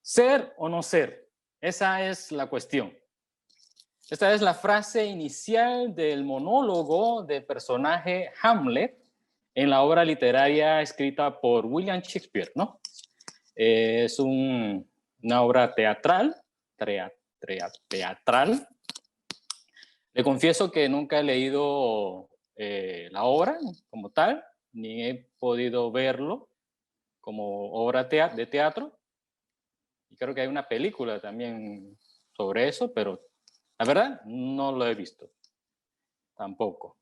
¿Ser o no ser? Esa es la cuestión. Esta es la frase inicial del monólogo del personaje Hamlet en la obra literaria escrita por William Shakespeare, ¿no? Es una obra teatral. Le confieso que nunca he leído la obra como tal, ni he podido verlo como obra de teatro. Y creo que hay una película también sobre eso, pero la verdad no lo he visto tampoco.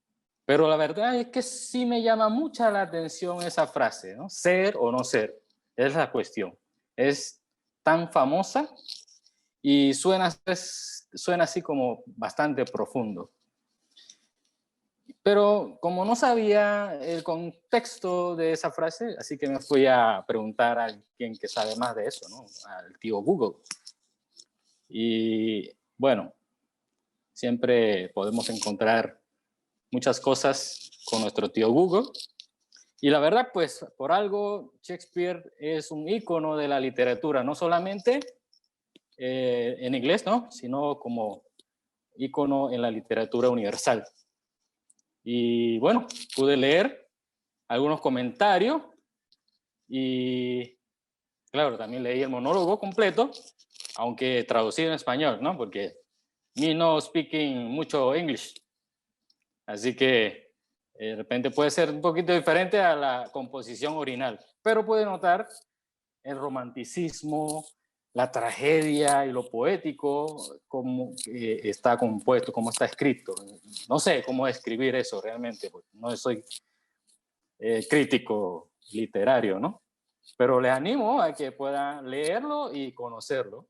Pero la verdad es que sí me llama mucha la atención esa frase, ¿no? Ser o no ser, es la cuestión. Es tan famosa y suena así como bastante profundo. Pero como no sabía el contexto de esa frase, así que me fui a preguntar a alguien que sabe más de eso, ¿no? Al tío Google. Y bueno, siempre podemos encontrar muchas cosas con nuestro tío Google. Y la verdad, pues por algo Shakespeare es un ícono de la literatura, no solamente en inglés, ¿no? Sino como ícono en la literatura universal. Y bueno, pude leer algunos comentarios y claro, también leí el monólogo completo, aunque traducido en español, ¿no? Porque me no speaking mucho English. Así que de repente puede ser un poquito diferente a la composición original, pero puede notar el romanticismo, la tragedia y lo poético, cómo está compuesto, cómo está escrito. No sé cómo escribir eso realmente, porque no soy crítico literario, ¿no? Pero les animo a que puedan leerlo y conocerlo.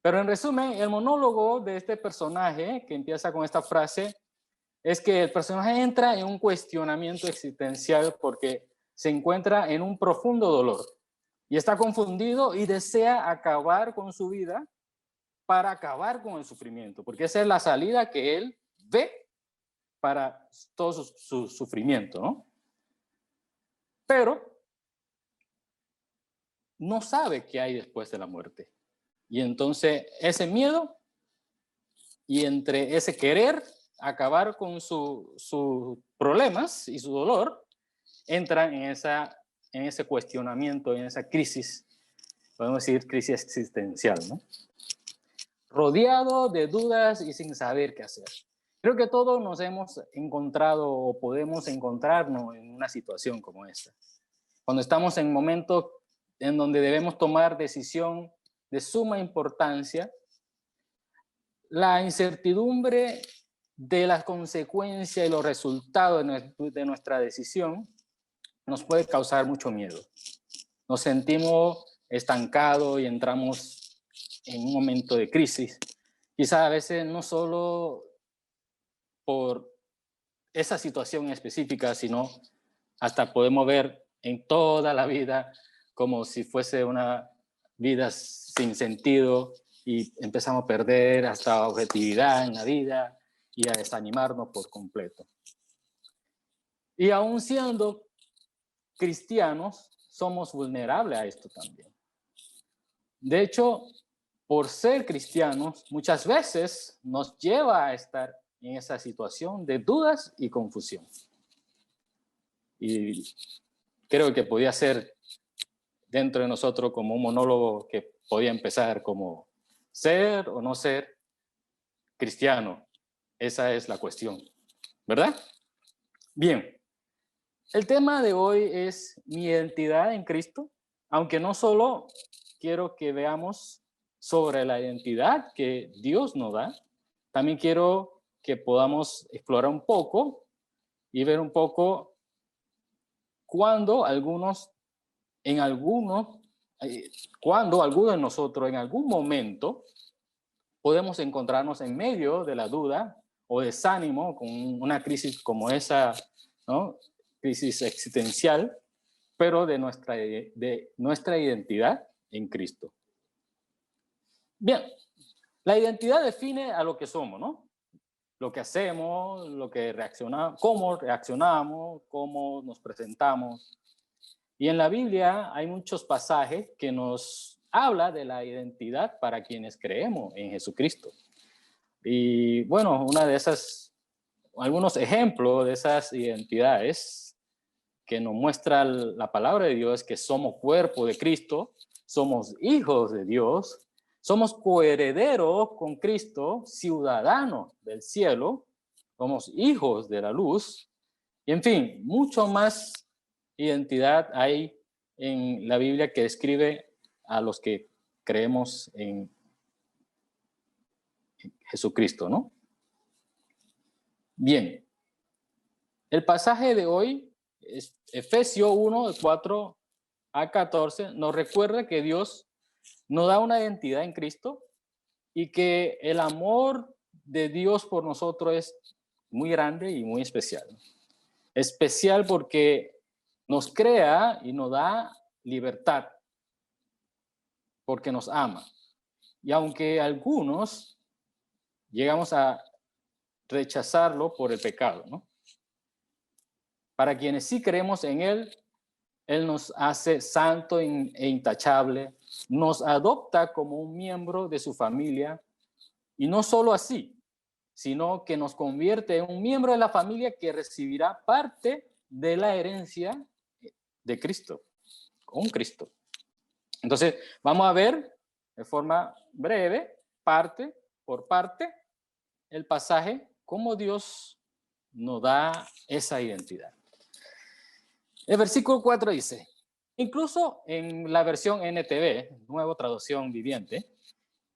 Pero en resumen, el monólogo de este personaje, que empieza con esta frase, es que el personaje entra en un cuestionamiento existencial porque se encuentra en un profundo dolor y está confundido y desea acabar con su vida para acabar con el sufrimiento, porque esa es la salida que él ve para todo su sufrimiento, ¿no? Pero no sabe qué hay después de la muerte. Y entonces ese miedo y entre ese querer acabar con sus problemas y su dolor, entran en ese cuestionamiento, en esa crisis, podemos decir crisis existencial, ¿no? Rodeado de dudas y sin saber qué hacer. Creo que todos nos hemos encontrado o podemos encontrarnos en una situación como esta. Cuando estamos en momentos en donde debemos tomar decisión de suma importancia, la incertidumbre de las consecuencias y los resultados de nuestra decisión nos puede causar mucho miedo. Nos sentimos estancados y entramos en un momento de crisis. Quizás a veces no solo por esa situación específica, sino hasta podemos ver en toda la vida como si fuese una vida sin sentido y empezamos a perder hasta objetividad en la vida y a desanimarnos por completo. Y aún siendo cristianos, somos vulnerables a esto también. De hecho, por ser cristianos, muchas veces nos lleva a estar en esa situación de dudas y confusión. Y creo que podía ser dentro de nosotros como un monólogo que podía empezar como ser o no ser cristiano. Esa es la cuestión, ¿verdad? Bien, el tema de hoy es mi identidad en Cristo, aunque no solo quiero que veamos sobre la identidad que Dios nos da, también quiero que podamos explorar un poco y ver un poco cuando algunos de nosotros en algún momento podemos encontrarnos en medio de la duda o desánimo con una crisis como esa, ¿no? Crisis existencial, pero de nuestra identidad en Cristo. Bien, la identidad define a lo que somos, ¿no? Lo que hacemos, lo que reaccionamos, cómo nos presentamos. Y en la Biblia hay muchos pasajes que nos habla de la identidad para quienes creemos en Jesucristo. Y bueno, algunos ejemplos de esas identidades que nos muestra la palabra de Dios, que somos cuerpo de Cristo, somos hijos de Dios, somos coherederos con Cristo, ciudadanos del cielo, somos hijos de la luz, y en fin, mucho más identidad hay en la Biblia que describe a los que creemos en Jesucristo, ¿no? Bien, el pasaje de hoy, Efesios 1, 4 a 14, nos recuerda que Dios nos da una identidad en Cristo y que el amor de Dios por nosotros es muy grande y muy especial. Especial porque nos crea y nos da libertad, porque nos ama. Y aunque algunos llegamos a rechazarlo por el pecado, ¿no? Para quienes sí creemos en Él, Él nos hace santo e intachable, nos adopta como un miembro de su familia, y no solo así, sino que nos convierte en un miembro de la familia que recibirá parte de la herencia de Cristo, con Cristo. Entonces, vamos a ver de forma breve, parte por parte, el pasaje, cómo Dios nos da esa identidad. El versículo 4 dice, incluso en la versión NTV, Nueva Traducción Viviente,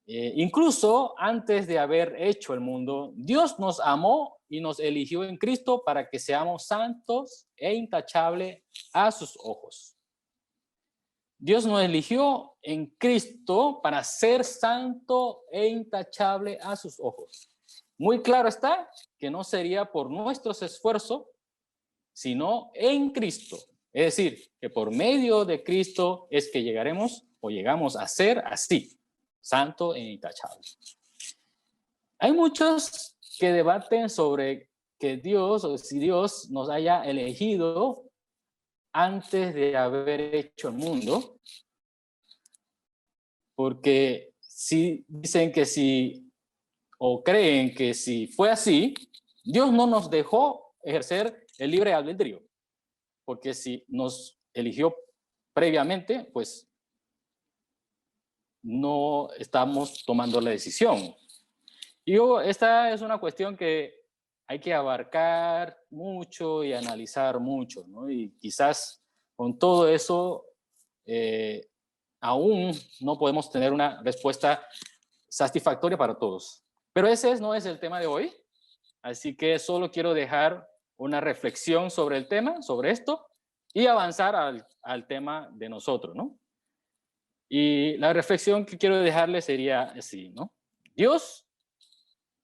incluso antes de haber hecho el mundo, Dios nos amó y nos eligió en Cristo para que seamos santos e intachables a sus ojos. Dios nos eligió en Cristo para ser santo e intachable a sus ojos. Muy claro está que no sería por nuestros esfuerzos, sino en Cristo. Es decir, que por medio de Cristo es que llegaremos o llegamos a ser así, santo e intachable. Hay muchos que debaten sobre que Dios, o si Dios nos haya elegido antes de haber hecho el mundo, porque si dicen que si, o creen que si fue así, Dios no nos dejó ejercer el libre albedrío, porque si nos eligió previamente, pues no estamos tomando la decisión. Y esta es una cuestión que hay que abarcar mucho y analizar mucho, ¿no? Y quizás con todo eso aún no podemos tener una respuesta satisfactoria para todos. Pero ese no es el tema de hoy, así que solo quiero dejar una reflexión sobre el tema, sobre esto, y avanzar al tema de nosotros, ¿no? Y la reflexión que quiero dejarle sería así, ¿no? Dios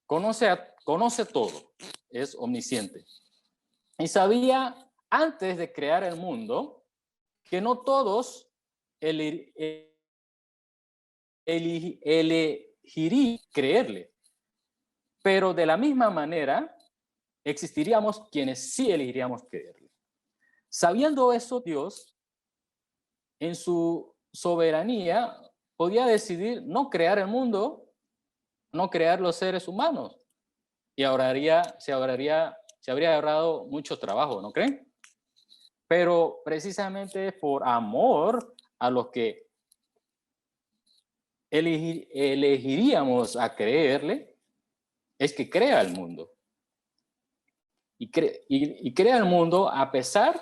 conoce todo, es omnisciente. Y sabía antes de crear el mundo que no todos elegirían creerle. Pero de la misma manera, existiríamos quienes sí elegiríamos creerle. Sabiendo eso, Dios, en su soberanía, podía decidir no crear el mundo, no crear los seres humanos. Y se habría ahorrado mucho trabajo, ¿no creen? Pero precisamente por amor a los que elegiríamos a creerle, es que crea el mundo. Y crea el mundo a pesar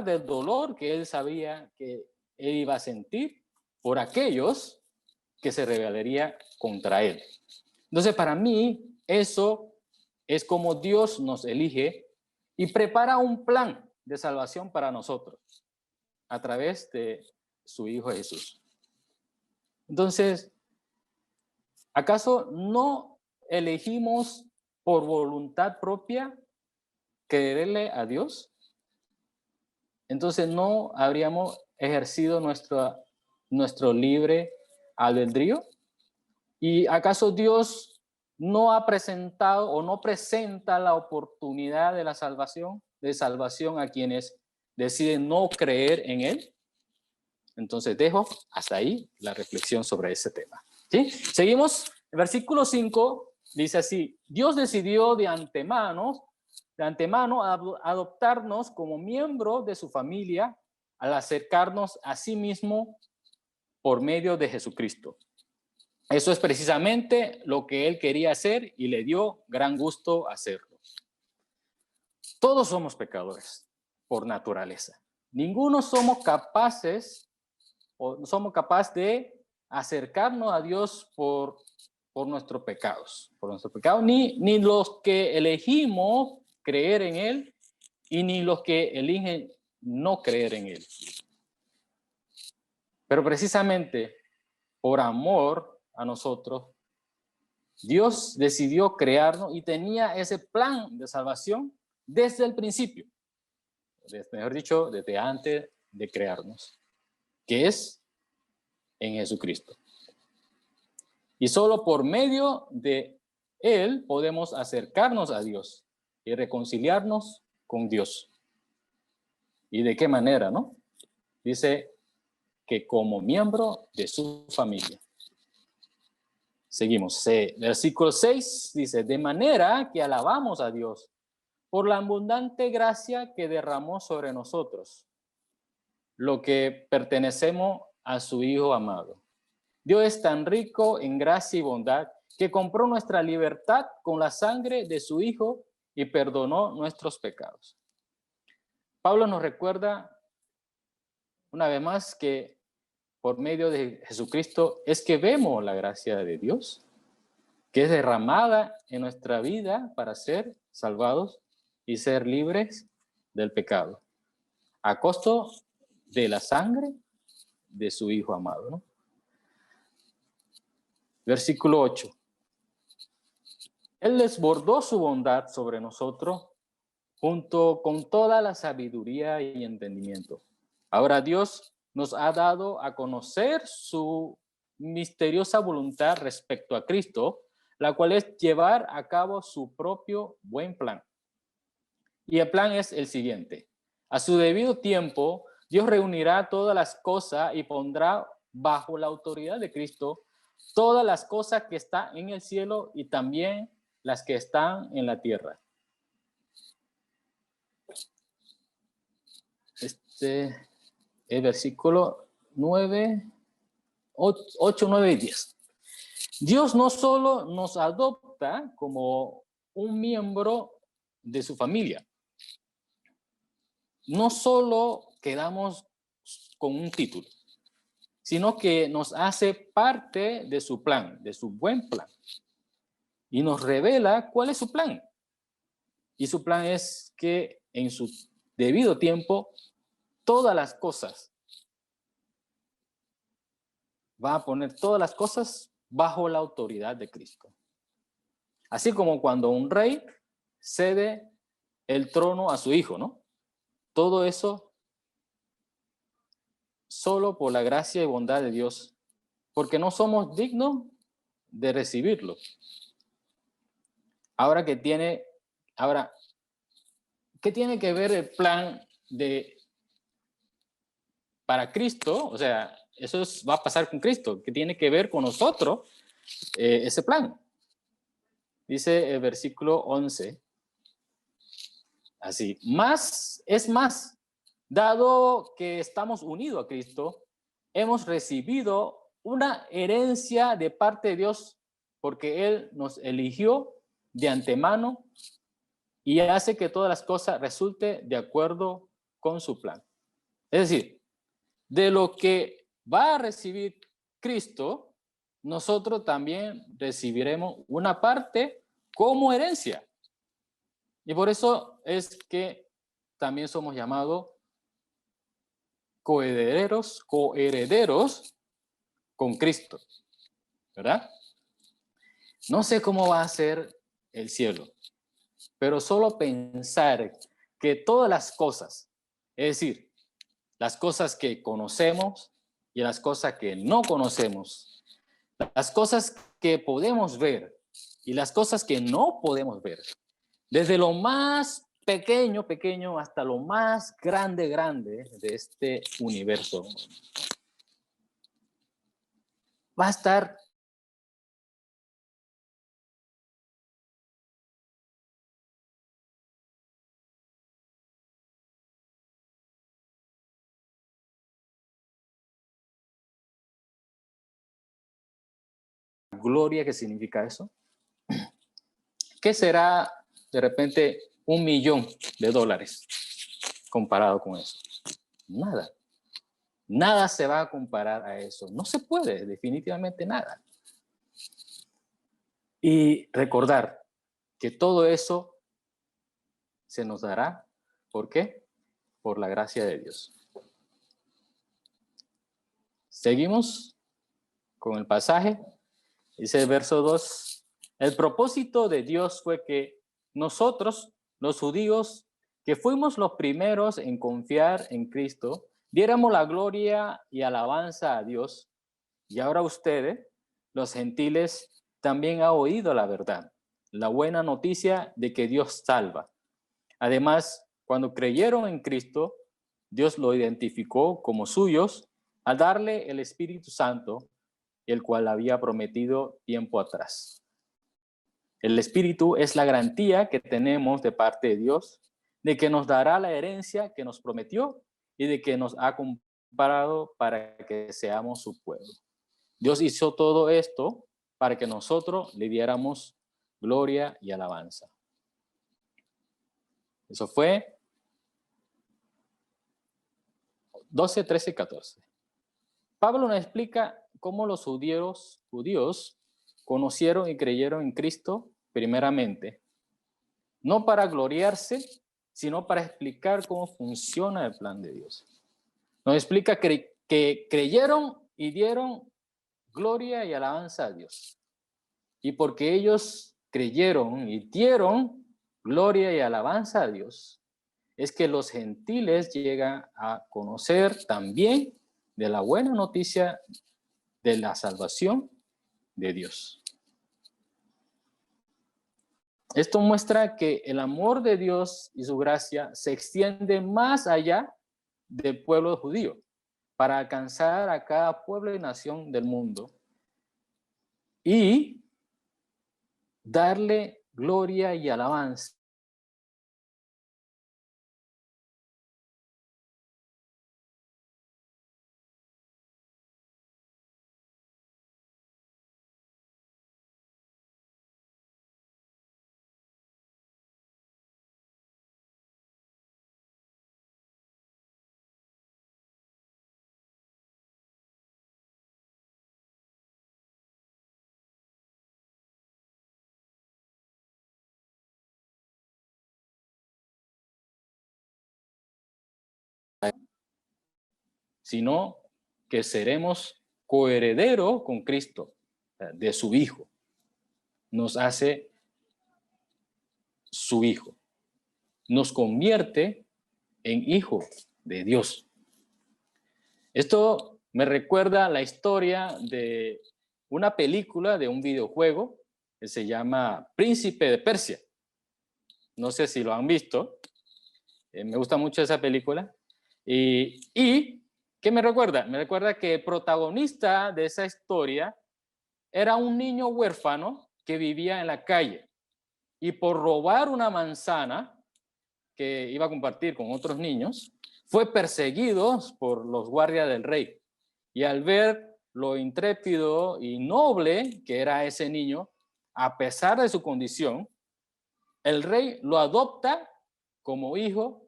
del dolor que él sabía que él iba a sentir por aquellos que se rebelarían contra él. Entonces, para mí, eso es como Dios nos elige y prepara un plan de salvación para nosotros a través de su Hijo Jesús. Entonces, ¿acaso no elegimos por voluntad propia creerle a Dios? Entonces no habríamos ejercido nuestro libre albedrío. ¿Y acaso Dios no ha presentado o no presenta la oportunidad de salvación a quienes decide no creer en Él. Entonces dejo hasta ahí la reflexión sobre ese tema. ¿Sí? Seguimos. El versículo 5 dice así: Dios decidió de antemano adoptarnos como miembro de su familia al acercarnos a sí mismo por medio de Jesucristo. Eso es precisamente lo que Él quería hacer y le dio gran gusto hacerlo. Todos somos pecadores por naturaleza. Ninguno somos capaces de acercarnos a Dios por nuestros pecados, ni los que elegimos creer en Él y ni los que eligen no creer en Él. Pero precisamente por amor a nosotros, Dios decidió crearnos y tenía ese plan de salvación desde el principio, mejor dicho, desde antes de crearnos, que es en Jesucristo. Y solo por medio de Él podemos acercarnos a Dios y reconciliarnos con Dios. ¿Y de qué manera, no? Dice que como miembro de su familia. Seguimos. Versículo 6 dice: de manera que alabamos a Dios por la abundante gracia que derramó sobre nosotros, lo que pertenecemos a su Hijo amado. Dios es tan rico en gracia y bondad que compró nuestra libertad con la sangre de su Hijo y perdonó nuestros pecados. Pablo nos recuerda una vez más que por medio de Jesucristo es que vemos la gracia de Dios, que es derramada en nuestra vida para ser salvados y ser libres del pecado, a costo de la sangre de su Hijo amado, ¿no? Versículo 8. Él desbordó su bondad sobre nosotros junto con toda la sabiduría y entendimiento. Ahora Dios nos ha dado a conocer su misteriosa voluntad respecto a Cristo, la cual es llevar a cabo su propio buen plan. Y el plan es el siguiente: a su debido tiempo, Dios reunirá todas las cosas y pondrá bajo la autoridad de Cristo todas las cosas que están en el cielo y también las que están en la tierra. El versículo 9, 8, 9 y 10. Dios no solo nos adopta como un miembro de su familia, no solo quedamos con un título, sino que nos hace parte de su plan, de su buen plan, y nos revela cuál es su plan. Y su plan es que en su debido tiempo todas las cosas, va a poner todas las cosas bajo la autoridad de Cristo. Así como cuando un rey cede el trono a su hijo, ¿no? Todo eso solo por la gracia y bondad de Dios, porque no somos dignos de recibirlo. Ahora, ¿qué tiene que ver el plan para Cristo? O sea, va a pasar con Cristo. ¿Qué tiene que ver con nosotros ese plan? Dice el versículo 11, así: es más, dado que estamos unidos a Cristo, hemos recibido una herencia de parte de Dios, porque Él nos eligió de antemano y hace que todas las cosas resulten de acuerdo con su plan. Es decir, de lo que va a recibir Cristo, nosotros también recibiremos una parte como herencia. Y por eso es que también somos llamados coherederos con Cristo, ¿verdad? No sé cómo va a ser el cielo, pero solo pensar que todas las cosas, es decir, las cosas que conocemos y las cosas que no conocemos, las cosas que podemos ver y las cosas que no podemos ver, desde lo más pequeño, pequeño, hasta lo más grande, grande de este universo, va a estar gloria. ¿Qué significa eso? ¿Qué será de repente $1.000.000 comparado con eso? Nada. Nada se va a comparar a eso. No se puede, definitivamente nada. Y recordar que todo eso se nos dará. ¿Por qué? Por la gracia de Dios. Seguimos con el pasaje. Dice el verso 2. El propósito de Dios fue que nosotros, los judíos, que fuimos los primeros en confiar en Cristo, diéramos la gloria y alabanza a Dios. Y ahora ustedes, los gentiles, también han oído la verdad, la buena noticia de que Dios salva. Además, cuando creyeron en Cristo, Dios lo identificó como suyos al darle el Espíritu Santo, el cual había prometido tiempo atrás. El Espíritu es la garantía que tenemos de parte de Dios de que nos dará la herencia que nos prometió y de que nos ha comprado para que seamos su pueblo. Dios hizo todo esto para que nosotros le diéramos gloria y alabanza. Eso fue 12, 13 y 14. Pablo nos explica cómo los judíos conocieron y creyeron en Cristo primeramente, no para gloriarse, sino para explicar cómo funciona el plan de Dios. Nos explica que creyeron y dieron gloria y alabanza a Dios. Y porque ellos creyeron y dieron gloria y alabanza a Dios, es que los gentiles llegan a conocer también de la buena noticia de la salvación de Dios. Esto muestra que el amor de Dios y su gracia se extiende más allá del pueblo judío para alcanzar a cada pueblo y nación del mundo y darle gloria y alabanza sino que seremos coherederos con Cristo, de su Hijo. Nos hace su Hijo. Nos convierte en hijo de Dios. Esto me recuerda la historia de una película, de un videojuego que se llama Príncipe de Persia. No sé si lo han visto. Me gusta mucho esa película. ¿Y qué me recuerda? Me recuerda que el protagonista de esa historia era un niño huérfano que vivía en la calle. Y por robar una manzana que iba a compartir con otros niños, fue perseguido por los guardias del rey. Y al ver lo intrépido y noble que era ese niño, a pesar de su condición, el rey lo adopta como hijo.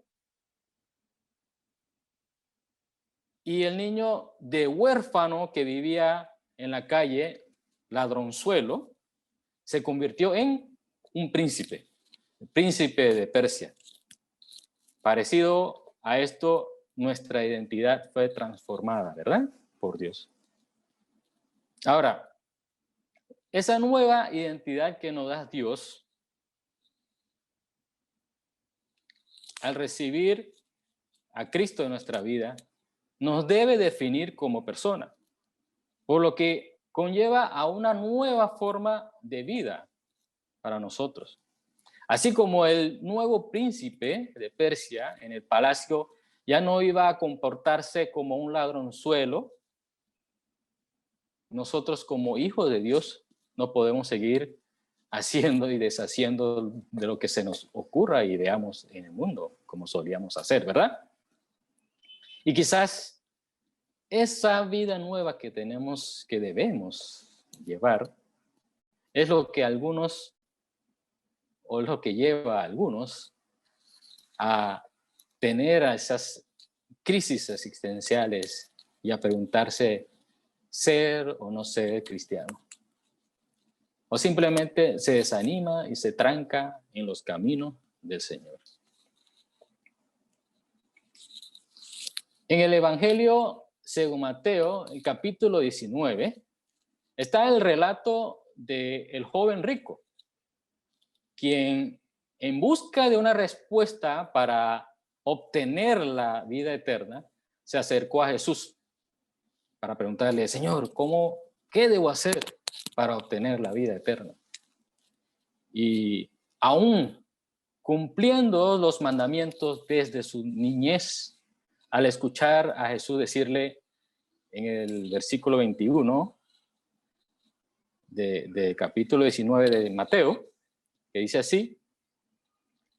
Y el niño de huérfano que vivía en la calle, ladronzuelo, se convirtió en un príncipe, el príncipe de Persia. Parecido a esto, nuestra identidad fue transformada, ¿verdad? Por Dios. Ahora, esa nueva identidad que nos da Dios, al recibir a Cristo en nuestra vida, nos debe definir como persona, por lo que conlleva a una nueva forma de vida para nosotros. Así como el nuevo príncipe de Persia en el palacio ya no iba a comportarse como un ladronzuelo, nosotros como hijos de Dios no podemos seguir haciendo y deshaciendo de lo que se nos ocurra y veamos en el mundo, como solíamos hacer, ¿verdad? Y quizás esa vida nueva que tenemos, que debemos llevar, es lo que algunos, o es lo que lleva a algunos a tener a esas crisis existenciales y a preguntarse ser o no ser cristiano. O simplemente se desanima y se tranca en los caminos del Señor. En el Evangelio según Mateo, el capítulo 19, está el relato del joven rico, quien en busca de una respuesta para obtener la vida eterna, se acercó a Jesús para preguntarle, Señor, ¿qué debo hacer para obtener la vida eterna? Y aún cumpliendo los mandamientos desde su niñez, al escuchar a Jesús decirle en el versículo 21 de capítulo 19 de Mateo, que dice así,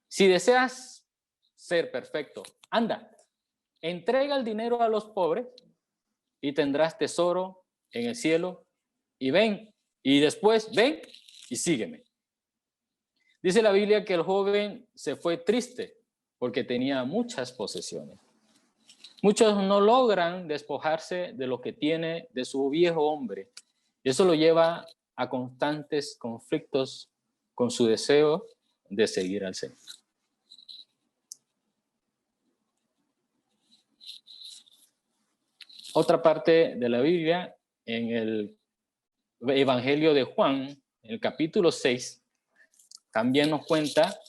si deseas ser perfecto, anda, entrega el dinero a los pobres y tendrás tesoro en el cielo y ven, y después ven y sígueme. Dice la Biblia que el joven se fue triste porque tenía muchas posesiones. Muchos no logran despojarse de lo que tiene de su viejo hombre. Y eso lo lleva a constantes conflictos con su deseo de seguir al Señor. Otra parte de la Biblia, en el Evangelio de Juan, en el capítulo 6, también nos cuenta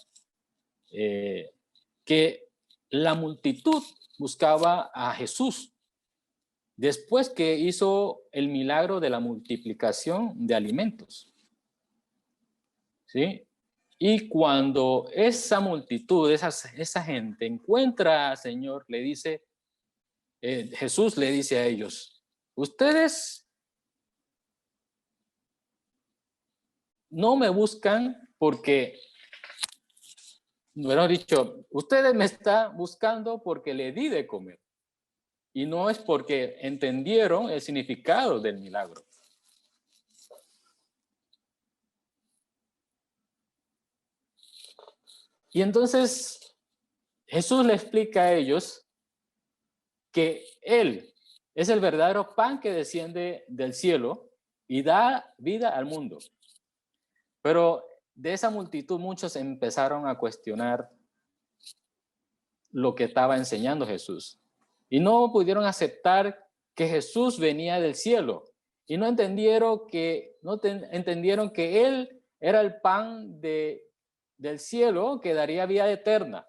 que la multitud buscaba a Jesús después que hizo el milagro de la multiplicación de alimentos. ¿Sí? Y cuando esa multitud, esa gente encuentra al Señor, le dice, Jesús le dice a ellos, ustedes no me buscan porque, bueno dicho, ustedes me están buscando porque le di de comer. Y no es porque entendieron el significado del milagro. Y entonces Jesús le explica a ellos que Él es el verdadero pan que desciende del cielo y da vida al mundo. Pero de esa multitud muchos empezaron a cuestionar lo que estaba enseñando Jesús. Y no pudieron aceptar que Jesús venía del cielo. Y no entendieron que Él era el pan del cielo que daría vida eterna.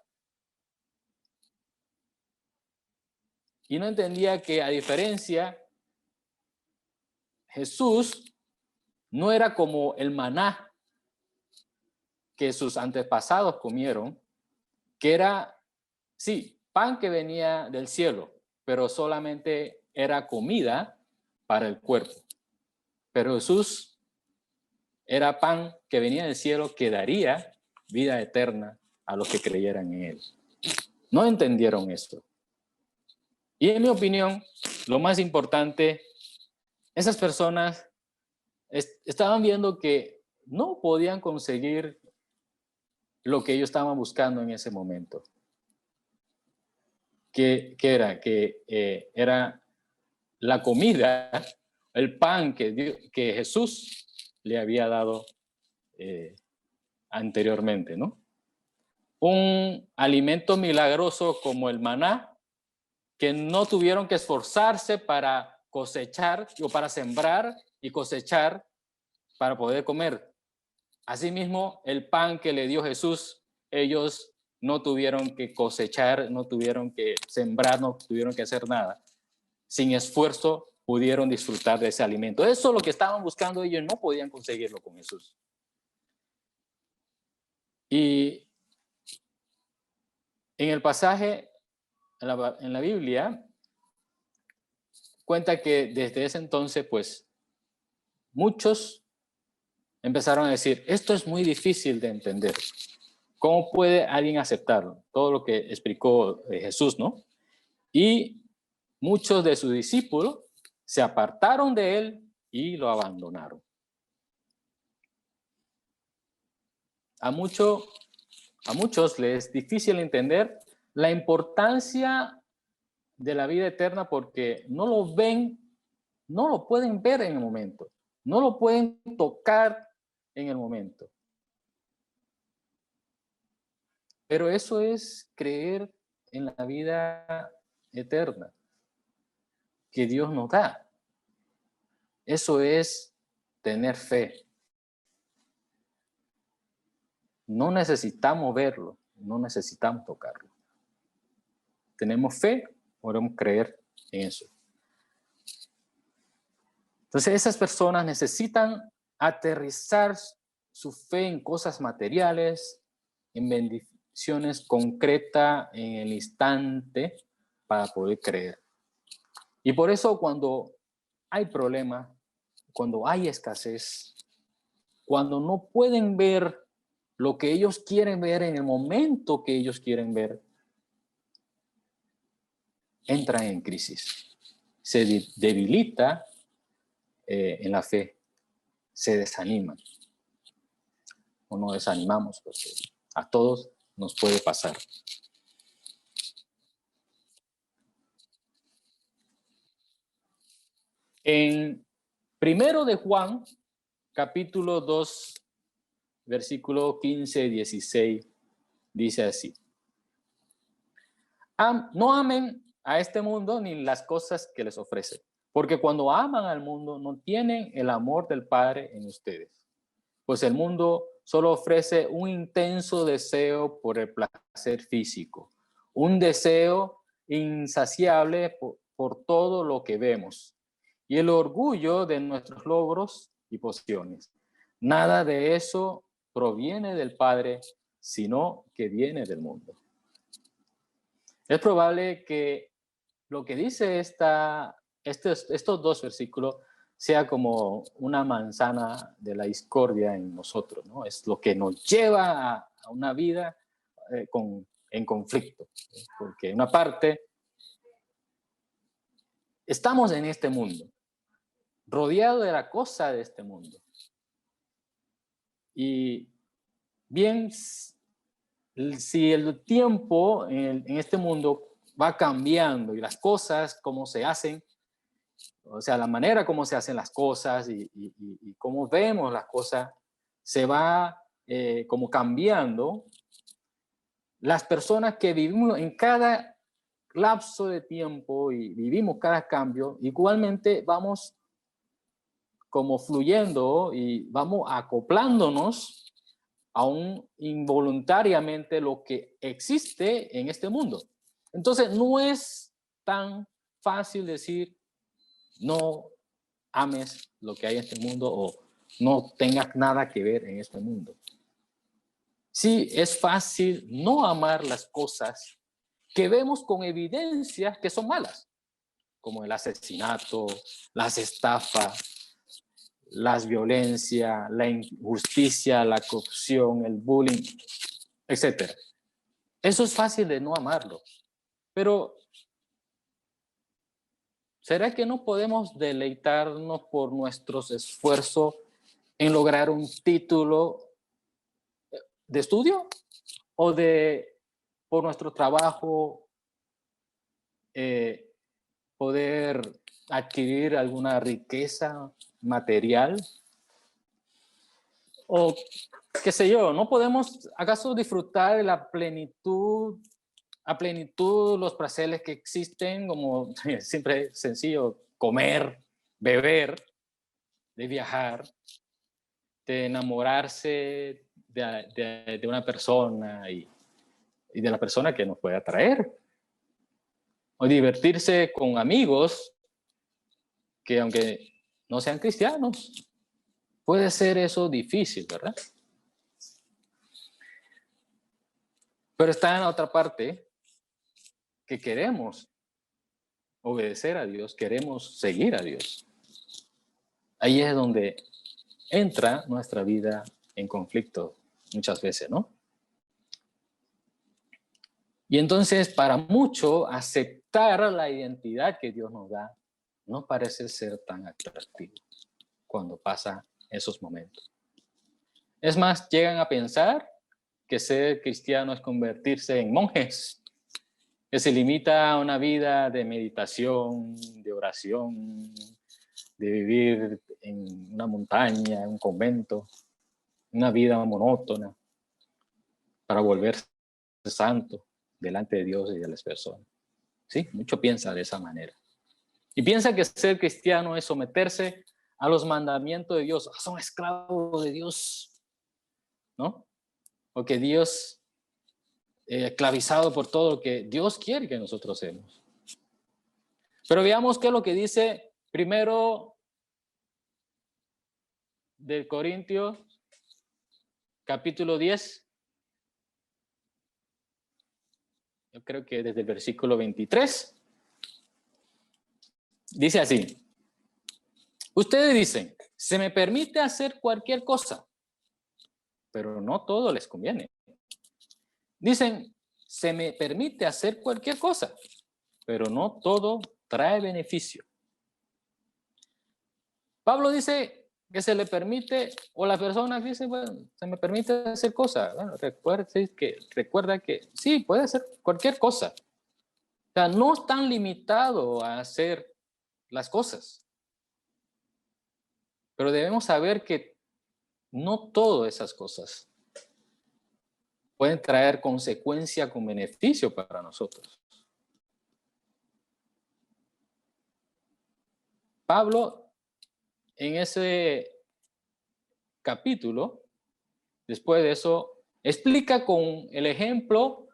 Y no entendía que, a diferencia, Jesús no era como el maná que sus antepasados comieron, que era, sí, pan que venía del cielo, pero solamente era comida para el cuerpo. Pero Jesús era pan que venía del cielo que daría vida eterna a los que creyeran en Él. No entendieron esto. Y en mi opinión, lo más importante, esas personas estaban viendo que no podían conseguir lo que ellos estaban buscando en ese momento. Que era la comida, el pan que Jesús le había dado anteriormente, ¿no? Un alimento milagroso como el maná, que no tuvieron que esforzarse para cosechar o para sembrar y cosechar para poder comer. Asimismo, el pan que le dio Jesús, ellos no tuvieron que cosechar, no tuvieron que sembrar, no tuvieron que hacer nada. Sin esfuerzo pudieron disfrutar de ese alimento. Eso es lo que estaban buscando, ellos no podían conseguirlo con Jesús. Y en el pasaje, en la Biblia, cuenta que desde ese entonces, pues, muchos empezaron a decir, esto es muy difícil de entender. ¿Cómo puede alguien aceptarlo? Todo lo que explicó Jesús, ¿no? Y muchos de sus discípulos se apartaron de él y lo abandonaron. A muchos les es difícil entender la importancia de la vida eterna porque no lo ven, no lo pueden ver en el momento, no lo pueden tocar en el momento. Pero eso es creer en la vida eterna que Dios nos da. Eso es tener fe. No necesitamos verlo, no necesitamos tocarlo. Tenemos fe, podemos creer en eso. Entonces esas personas necesitan aterrizar su fe en cosas materiales, en bendiciones concretas en el instante para poder creer. Y por eso cuando hay problemas, cuando hay escasez, cuando no pueden ver lo que ellos quieren ver en el momento que ellos quieren ver, entran en crisis. Se debilita en la fe, se desaniman. O nos desanimamos, porque a todos nos puede pasar. En 1 de Juan, capítulo 2, versículo 15 y 16, dice así. No amen a este mundo ni las cosas que les ofrece, porque cuando aman al mundo no tienen el amor del Padre en ustedes. Pues el mundo solo ofrece un intenso deseo por el placer físico, un deseo insaciable por todo lo que vemos y el orgullo de nuestros logros y posiciones. Nada de eso proviene del Padre, sino que viene del mundo. Es probable que lo que dice estos dos versículos sea como una manzana de la discordia en nosotros, ¿no? Es lo que nos lleva a una vida en conflicto, ¿sí? Porque en una parte estamos en este mundo, rodeado de la cosa de este mundo. Y bien, si el tiempo en este mundo va cambiando y las cosas, como se hacen, o sea, la manera como se hacen las cosas y cómo vemos las cosas, se va como cambiando. Las personas que vivimos en cada lapso de tiempo y vivimos cada cambio, igualmente vamos como fluyendo y vamos acoplándonos aún involuntariamente lo que existe en este mundo. Entonces, no es tan fácil decir, no ames lo que hay en este mundo o no tengas nada que ver en este mundo. Sí, es fácil no amar las cosas que vemos con evidencias que son malas, como el asesinato, las estafas, las violencias, la injusticia, la corrupción, el bullying, etc. Eso es fácil de no amarlo, pero ¿será que no podemos deleitarnos por nuestros esfuerzos en lograr un título de estudio o por nuestro trabajo poder adquirir alguna riqueza material? O qué sé yo, ¿no podemos acaso disfrutar de la plenitud, a plenitud los placeres que existen, como siempre es sencillo, comer, beber, de viajar, de enamorarse de una persona y de la persona que nos puede atraer? O divertirse con amigos que aunque no sean cristianos, puede ser eso difícil, ¿verdad? Pero está en la otra parte que queremos obedecer a Dios, queremos seguir a Dios. Ahí es donde entra nuestra vida en conflicto muchas veces, ¿no? Y entonces, para mucho, aceptar la identidad que Dios nos da no parece ser tan atractivo cuando pasa esos momentos. Es más, llegan a pensar que ser cristiano es convertirse en monjes, que se limita a una vida de meditación, de oración, de vivir en una montaña, en un convento, una vida monótona, para volverse santo delante de Dios y de las personas. ¿Sí? Mucho piensa de esa manera. Y piensa que ser cristiano es someterse a los mandamientos de Dios. Son esclavos de Dios, ¿no? O que Dios, esclavizado por todo lo que Dios quiere que nosotros hacemos. Pero veamos qué es lo que dice primero de Corintios, capítulo 10. Yo creo que desde el versículo 23. Dice así. Ustedes dicen, se me permite hacer cualquier cosa, pero no todo les conviene. Dicen, se me permite hacer cualquier cosa, pero no todo trae beneficio. Pablo dice que se le permite, o la persona dice, bueno, se me permite hacer cosas. Bueno, recuerda que sí, puede hacer cualquier cosa. O sea, no están limitados a hacer las cosas. Pero debemos saber que no todas esas cosas pueden traer consecuencia con beneficio para nosotros. Pablo, en ese capítulo, después de eso, explica con el ejemplo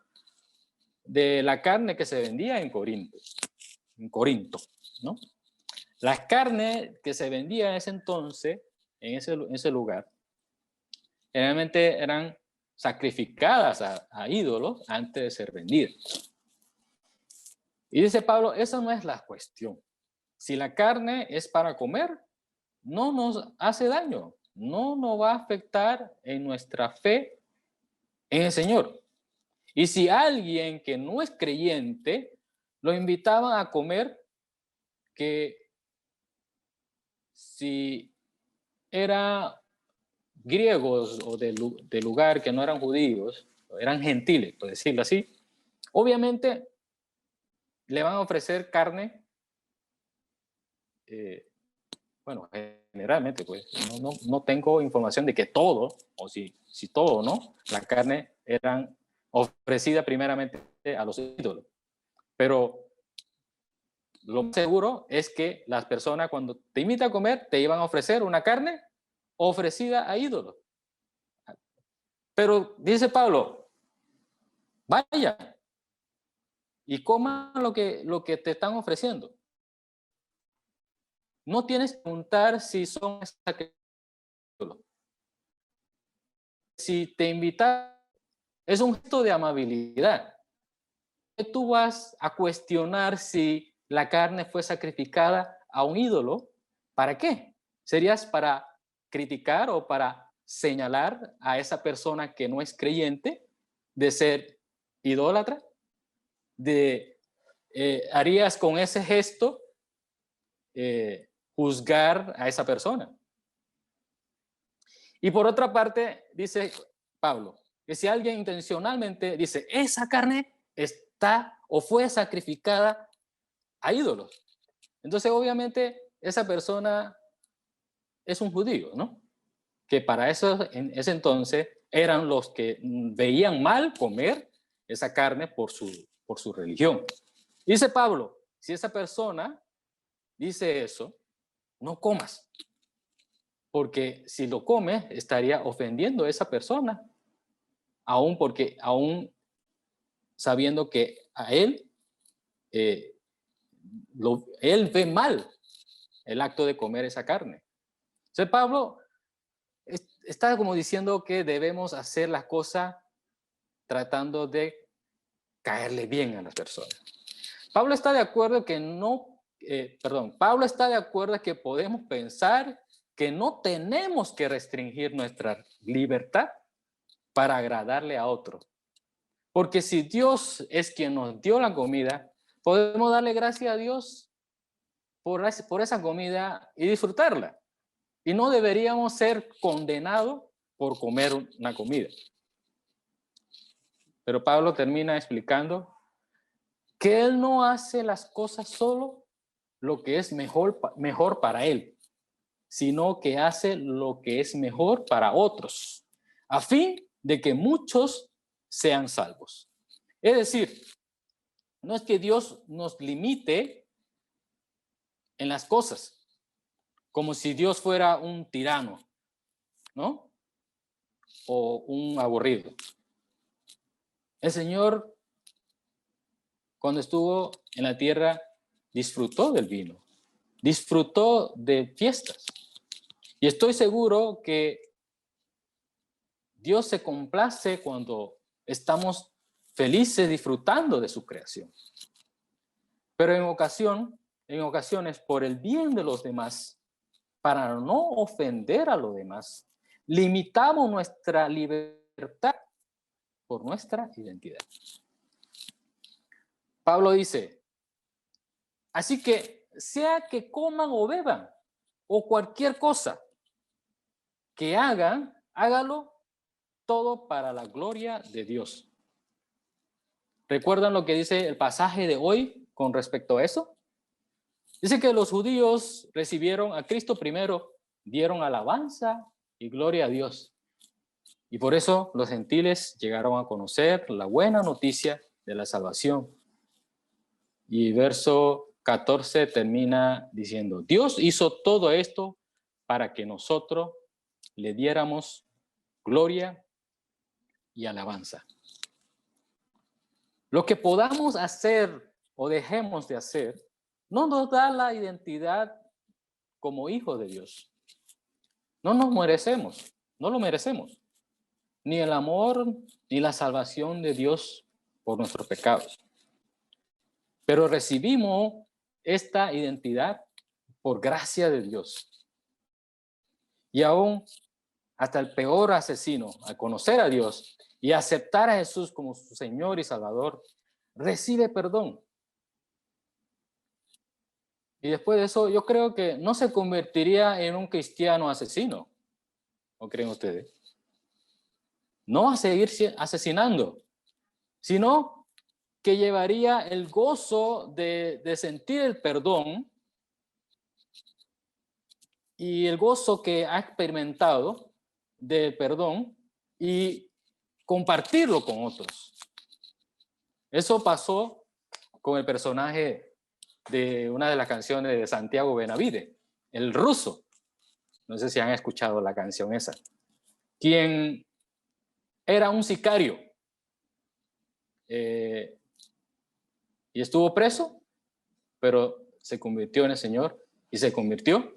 de la carne que se vendía en Corinto, ¿no? Las carnes que se vendían en ese entonces, en ese lugar, generalmente eran sacrificadas a ídolos antes de ser vendidas. Y dice Pablo, esa no es la cuestión. Si la carne es para comer, no nos hace daño, no nos va a afectar en nuestra fe en el Señor. Y si alguien que no es creyente lo invitaba a comer, que si era griegos o de lugar que no eran judíos, eran gentiles, por decirlo así, obviamente le van a ofrecer carne, bueno, generalmente, pues, no tengo información de que todo, o si todo o no, la carne eran ofrecida primeramente a los ídolos. Pero lo más seguro es que las personas cuando te invitan a comer te iban a ofrecer una carne ofrecida a ídolos. Pero dice Pablo, vaya y coma lo que te están ofreciendo. No tienes que preguntar si son ídolos. Si te invitan, es un gesto de amabilidad. Tú vas a cuestionar si la carne fue sacrificada a un ídolo. ¿Para qué? ¿Serías para criticar o para señalar a esa persona que no es creyente de ser idólatra? ¿Harías con ese gesto juzgar a esa persona? Y por otra parte, dice Pablo, que si alguien intencionalmente dice, esa carne está o fue sacrificada a ídolos, entonces obviamente esa persona es un judío, ¿no? Que para eso en ese entonces eran los que veían mal comer esa carne por su religión. Dice Pablo, si esa persona dice eso, no comas, porque si lo comes estaría ofendiendo a esa persona, aún sabiendo que a él, él ve mal el acto de comer esa carne. Entonces Pablo está como diciendo que debemos hacer las cosas tratando de caerle bien a las personas. Pablo está de acuerdo que Pablo está de acuerdo que podemos pensar que no tenemos que restringir nuestra libertad para agradarle a otro. Porque si Dios es quien nos dio la comida, podemos darle gracias a Dios por esa comida y disfrutarla. Y no deberíamos ser condenados por comer una comida. Pero Pablo termina explicando que él no hace las cosas solo lo que es mejor para él, sino que hace lo que es mejor para otros, a fin de que muchos sean salvos. Es decir, no es que Dios nos limite en las cosas, como si Dios fuera un tirano, ¿no? O un aburrido. El Señor, cuando estuvo en la tierra, disfrutó del vino, disfrutó de fiestas. Y estoy seguro que Dios se complace cuando estamos felices disfrutando de su creación. Pero en ocasiones, por el bien de los demás, para no ofender a los demás, limitamos nuestra libertad por nuestra identidad. Pablo dice, así que sea que coman o beban, o cualquier cosa que hagan, hágalo todo para la gloria de Dios. ¿Recuerdan lo que dice el pasaje de hoy con respecto a eso? Dice que los judíos recibieron a Cristo primero, dieron alabanza y gloria a Dios. Y por eso los gentiles llegaron a conocer la buena noticia de la salvación. Y verso 14 termina diciendo, Dios hizo todo esto para que nosotros le diéramos gloria y alabanza. Lo que podamos hacer o dejemos de hacer no nos da la identidad como hijos de Dios. No nos merecemos, no lo merecemos. Ni el amor ni la salvación de Dios por nuestros pecados. Pero recibimos esta identidad por gracia de Dios. Y aún hasta el peor asesino, al conocer a Dios y aceptar a Jesús como su Señor y Salvador, recibe perdón. Y después de eso, yo creo que no se convertiría en un cristiano asesino. ¿O creen ustedes? No a seguir asesinando, sino que llevaría el gozo de sentir el perdón y el gozo que ha experimentado del perdón y compartirlo con otros. Eso pasó con el personaje de una de las canciones de Santiago Benavides, el ruso. No sé si han escuchado la canción esa. Quien era un sicario y estuvo preso, pero se convirtió en el Señor y se convirtió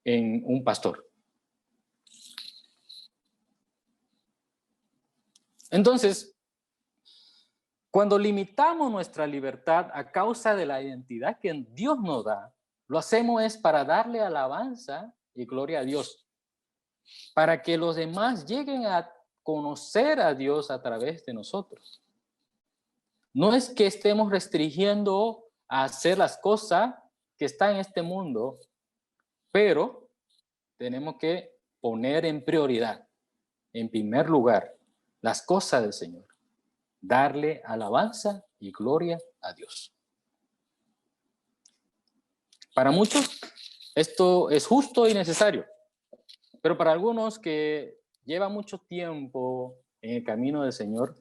en un pastor. Entonces, cuando limitamos nuestra libertad a causa de la identidad que Dios nos da, lo hacemos es para darle alabanza y gloria a Dios, para que los demás lleguen a conocer a Dios a través de nosotros. No es que estemos restringiendo a hacer las cosas que están en este mundo, pero tenemos que poner en prioridad, en primer lugar, las cosas del Señor. Darle alabanza y gloria a Dios. Para muchos, esto es justo y necesario, pero para algunos que llevan mucho tiempo en el camino del Señor,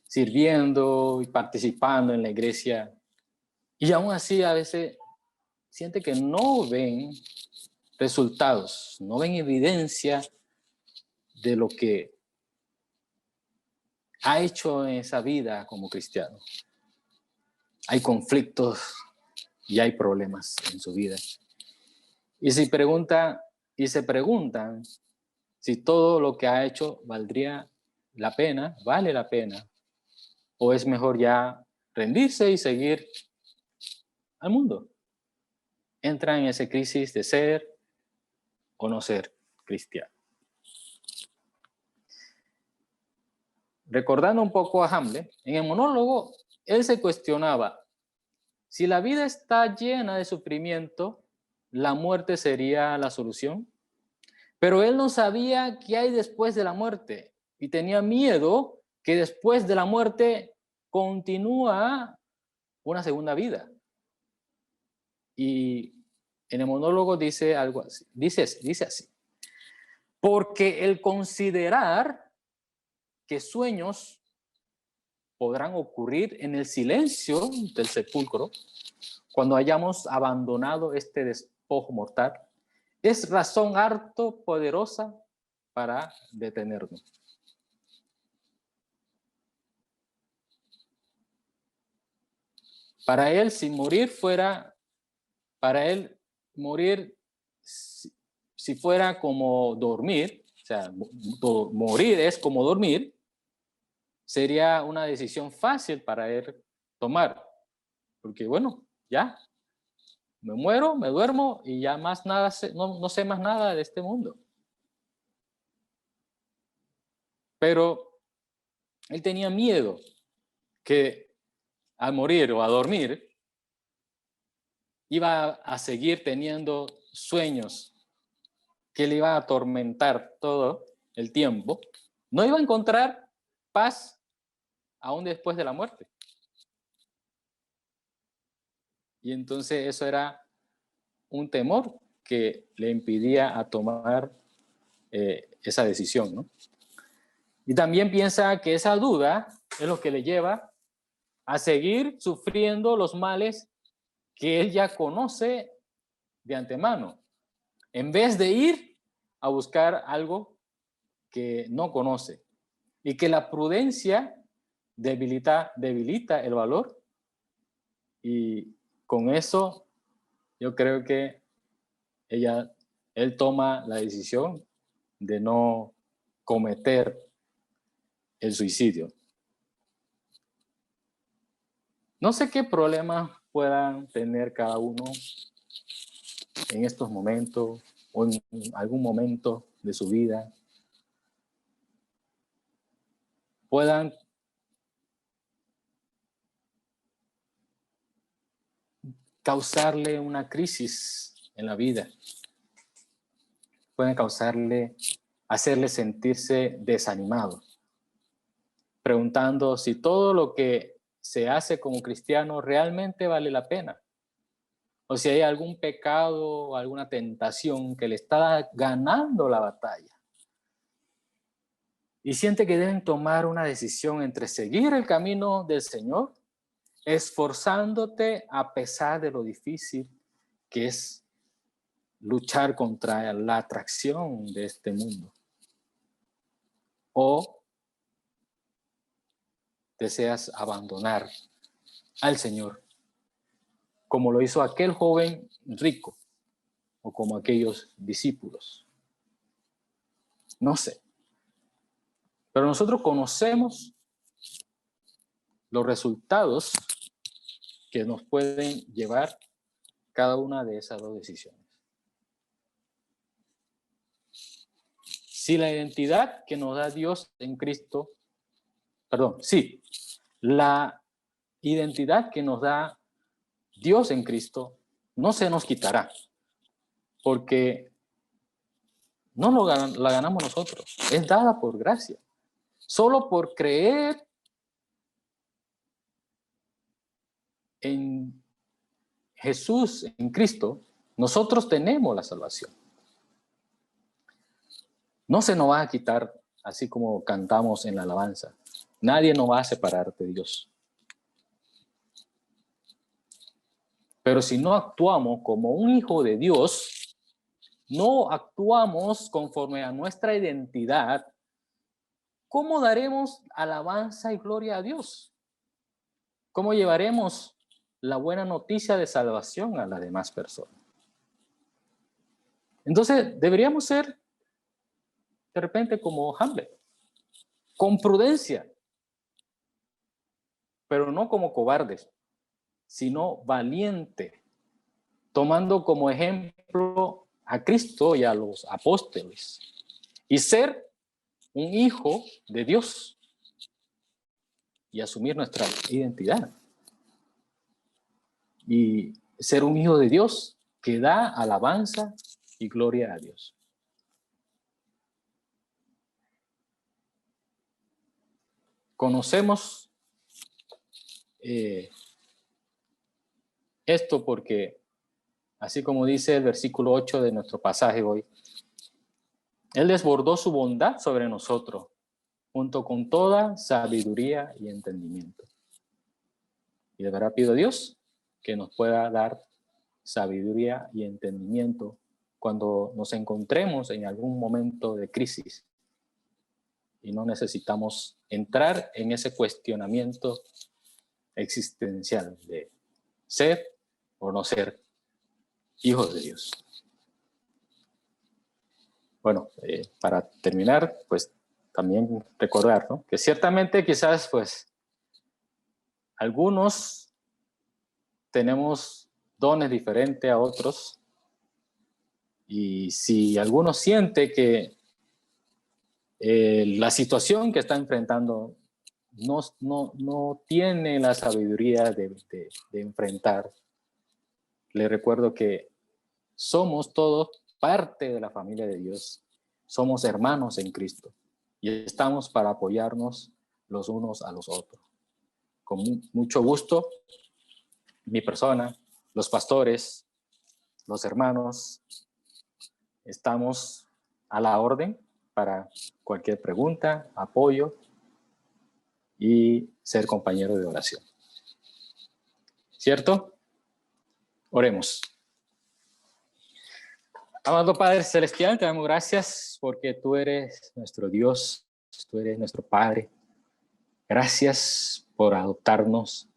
sirviendo y participando en la iglesia, y aún así a veces siente que no ven resultados, no ven evidencia de lo que ha hecho en esa vida como cristiano. Hay conflictos y hay problemas en su vida. Y se preguntan si todo lo que ha hecho vale la pena ¿O es mejor ya rendirse y seguir al mundo? Entra en esa crisis de ser o no ser cristiano. Recordando un poco a Hamlet, en el monólogo, él se cuestionaba, si la vida está llena de sufrimiento, ¿la muerte sería la solución? Pero él no sabía qué hay después de la muerte y tenía miedo que después de la muerte continúa una segunda vida. Y en el monólogo dice algo así, dice así, porque el considerar que sueños podrán ocurrir en el silencio del sepulcro, cuando hayamos abandonado este despojo mortal, es razón harto poderosa para detenernos. Para él, si morir fuera, para él morir, si fuera como dormir, o sea, morir es como dormir, sería una decisión fácil para él tomar. Porque bueno, ya, me muero, me duermo y ya más nada, no sé más nada de este mundo. Pero él tenía miedo que al morir o a dormir iba a seguir teniendo sueños que le iba a atormentar todo el tiempo. No iba a encontrar paz aún después de la muerte. Y entonces eso era un temor que le impedía a tomar esa decisión, ¿no? Y también piensa que esa duda es lo que le lleva a seguir sufriendo los males que él ya conoce de antemano, en vez de ir a buscar algo que no conoce, y que la prudencia debilita el valor, y con eso yo creo que él toma la decisión de no cometer el suicidio. No sé qué problemas puedan tener cada uno en estos momentos o en algún momento de su vida. Puedan causarle una crisis en la vida. Pueden hacerle sentirse desanimado, preguntando si todo lo que se hace como cristiano realmente vale la pena, o si hay algún pecado o alguna tentación que le está ganando la batalla. Y siente que deben tomar una decisión entre seguir el camino del Señor, esforzándote a pesar de lo difícil que es luchar contra la atracción de este mundo, o deseas abandonar al Señor, como lo hizo aquel joven rico o como aquellos discípulos. No sé. Pero nosotros conocemos los resultados que nos pueden llevar cada una de esas dos decisiones. Si la identidad que nos da Dios en Cristo, la identidad que nos da Dios en Cristo no se nos quitará, porque no la ganamos nosotros, es dada por gracia. Solo por creer en Jesús, en Cristo, nosotros tenemos la salvación. No se nos va a quitar, así como cantamos en la alabanza. Nadie nos va a separar de Dios. Pero si no actuamos como un hijo de Dios, no actuamos conforme a nuestra identidad, ¿cómo daremos alabanza y gloria a Dios? ¿Cómo llevaremos la buena noticia de salvación a las demás personas? Entonces, deberíamos ser de repente como Hamlet, con prudencia, pero no como cobardes, sino valiente, tomando como ejemplo a Cristo y a los apóstoles, y ser un hijo de Dios y asumir nuestra identidad. Y ser un hijo de Dios que da alabanza y gloria a Dios. Conocemos esto porque, así como dice el versículo 8 de nuestro pasaje hoy, Él desbordó su bondad sobre nosotros, junto con toda sabiduría y entendimiento. Y de verdad pido a Dios que nos pueda dar sabiduría y entendimiento cuando nos encontremos en algún momento de crisis y no necesitamos entrar en ese cuestionamiento existencial de ser o no ser hijos de Dios. Bueno, para terminar, pues también recordar, ¿no?, que ciertamente quizás pues algunos tenemos dones diferentes a otros, y si alguno siente que la situación que está enfrentando no tiene la sabiduría de enfrentar, le recuerdo que somos todos parte de la familia de Dios, somos hermanos en Cristo y estamos para apoyarnos los unos a los otros. Con mucho gusto, mi persona, los pastores, los hermanos, estamos a la orden para cualquier pregunta, apoyo y ser compañero de oración. ¿Cierto? Oremos. Amado Padre Celestial, te damos gracias porque tú eres nuestro Dios, tú eres nuestro Padre. Gracias por adoptarnos,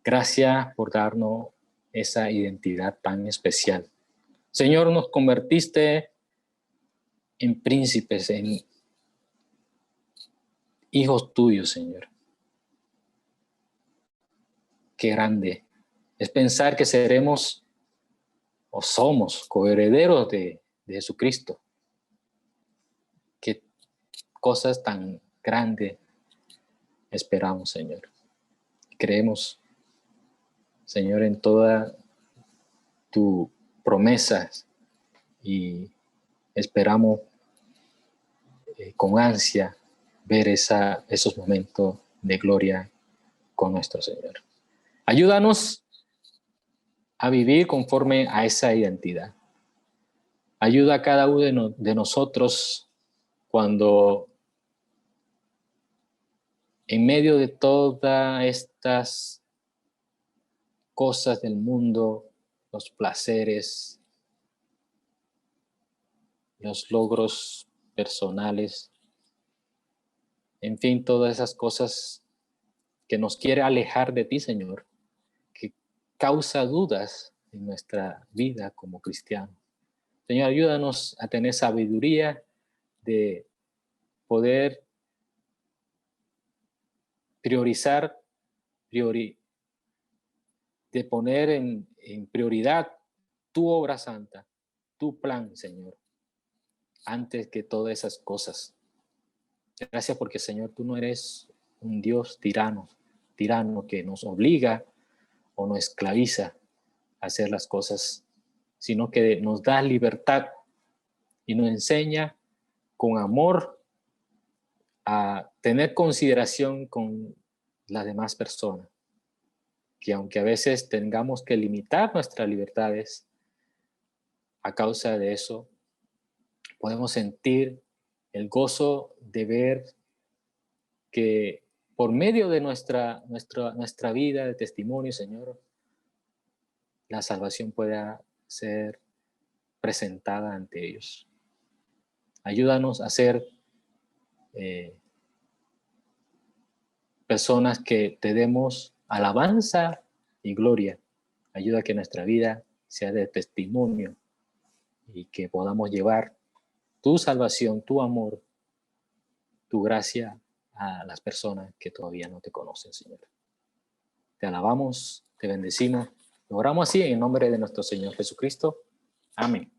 gracias por darnos esa identidad tan especial. Señor, nos convertiste en príncipes, en hijos tuyos, Señor. Qué grande es pensar que seremos o somos coherederos de Jesucristo. Qué cosas tan grandes esperamos, Señor. Creemos, Señor, en todas tus promesas y esperamos con ansia ver esos momentos de gloria con nuestro Señor. Ayúdanos a vivir conforme a esa identidad. Ayuda a cada uno de nosotros cuando en medio de todas estas cosas del mundo, los placeres, los logros personales, en fin, todas esas cosas que nos quiere alejar de ti, Señor, que causa dudas en nuestra vida como cristianos. Señor, ayúdanos a tener sabiduría de poder priorizar, de poner en prioridad tu obra santa, tu plan, Señor, antes que todas esas cosas. Gracias porque, Señor, tú no eres un Dios tirano que nos obliga o nos esclaviza a hacer las cosas, sino que nos da libertad y nos enseña con amor a tener consideración con las demás personas, que aunque a veces tengamos que limitar nuestras libertades, a causa de eso podemos sentir el gozo de ver que por medio de nuestra vida de testimonio, Señor, la salvación pueda ser presentada ante ellos. Ayúdanos a ser personas que te demos alabanza y gloria. Ayuda a que nuestra vida sea de testimonio y que podamos llevar tu salvación, tu amor, tu gracia a las personas que todavía no te conocen, Señor. te alabamos, te bendecimos. Oramos así en el nombre de nuestro Señor Jesucristo. Amén.